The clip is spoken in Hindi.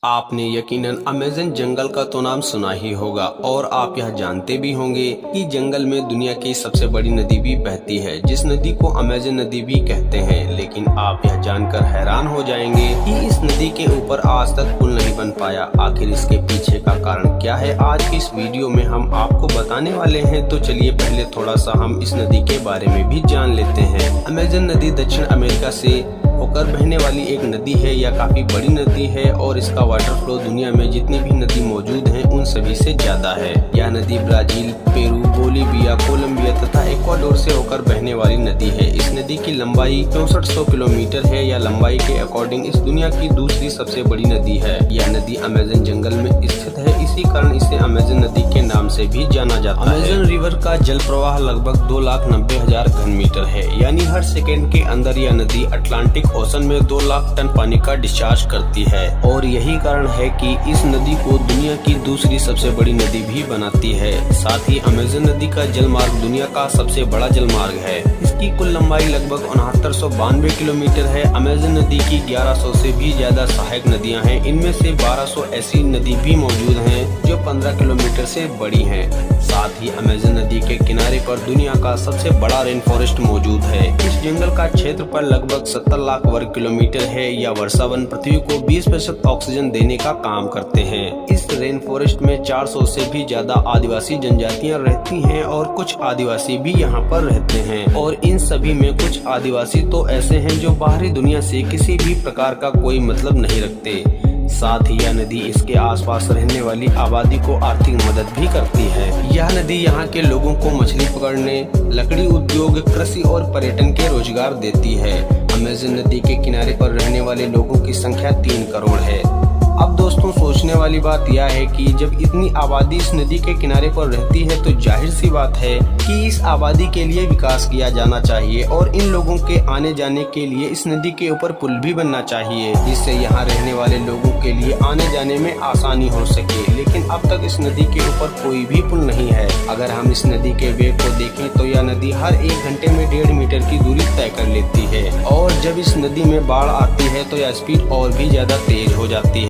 आपने यकीनन अमेज़न जंगल का तो नाम सुना ही होगा और आप यह जानते भी होंगे कि जंगल में दुनिया की सबसे बड़ी नदी भी बहती है, जिस नदी को अमेज़न नदी भी कहते हैं। लेकिन आप यह जानकर हैरान हो जाएंगे कि इस नदी के ऊपर आज तक पुल नहीं बन पाया। आखिर इसके पीछे का कारण क्या है, आज की इस वीडियो में हम आपको बताने वाले हैं। तो चलिए पहले थोड़ा सा हम इस नदी के बारे में भी जान लेते हैं। अमेज़न नदी दक्षिण अमेरिका से होकर बहने वाली एक नदी है। यह काफी बड़ी नदी है और इसका वाटर फ्लो दुनिया में जितनी भी नदी मौजूद हैं उन सभी से ज्यादा है। यह नदी ब्राजील, पेरू, बोलीविया, कोलंबिया तथा इक्वाडोर से होकर बहने वाली नदी है। इस नदी की लंबाई 6400 किलोमीटर है। यह लंबाई के अकॉर्डिंग इस दुनिया की दूसरी सबसे बड़ी नदी है। यह नदी अमेज़न जंगल में स्थित है, इसी कारण इसे अमेज़न नदी के नाम से भी जाना जाता है। अमेज़न रिवर का जल प्रवाह लगभग 2,90,000 घन मीटर है, यानी हर सेकेंड के अंदर यह नदी अटलांटिक ओशन में 2 लाख टन पानी का डिस्चार्ज करती है। और यही कारण है कि इस नदी को दुनिया की दूसरी सबसे बड़ी नदी भी बनाती है। साथ ही अमेज़न नदी का जलमार्ग दुनिया का सबसे बड़ा जलमार्ग है। इसकी कुल लंबाई लगभग 6992 किलोमीटर है। अमेज़न नदी की 1100 से भी ज्यादा सहायक नदियां हैं। इनमें से 1200 ऐसी नदी भी मौजूद हैं जो 15 किलोमीटर से बड़ी हैं। साथ ही अमेज़न नदी के किनारे पर दुनिया का सबसे बड़ा रेन फॉरेस्ट मौजूद है। इस जंगल का क्षेत्रफल लगभग 70 लाख वर्ग किलोमीटर है। यह वर्षावन पृथ्वी को 20% ऑक्सीजन देने का काम करते हैं। इस रेन फॉरेस्ट में 400 से भी ज्यादा आदिवासी जनजातियां रहती हैं और कुछ आदिवासी भी यहाँ पर रहते हैं। और इन सभी में कुछ आदिवासी तो ऐसे हैं जो बाहरी दुनिया से किसी भी प्रकार का कोई मतलब नहीं रखते। साथ ही यह नदी इसके आसपास रहने वाली आबादी को आर्थिक मदद भी करती है। यह नदी यहाँ के लोगों को मछली पकड़ने, लकड़ी उद्योग, कृषि और पर्यटन के रोजगार देती है। अमेज़न नदी के किनारे पर रहने वाले लोगों की संख्या 3 करोड़ है। अब दोस्तों सोचने वाली बात यह है कि जब इतनी आबादी इस नदी के किनारे पर रहती है तो जाहिर सी बात है कि इस आबादी के लिए विकास किया जाना चाहिए और इन लोगों के आने जाने के लिए इस नदी के ऊपर पुल भी बनना चाहिए, जिससे यहाँ रहने वाले लोगों के लिए आने जाने में आसानी हो सके। लेकिन अब तक इस नदी के ऊपर कोई भी पुल नहीं है। अगर हम इस नदी के वेग को देखें तो यह नदी हर 1 घंटे में 1.5 मीटर की दूरी तय कर लेती है और जब इस नदी में बाढ़ आती है तो यह स्पीड और भी ज्यादा तेज हो जाती है।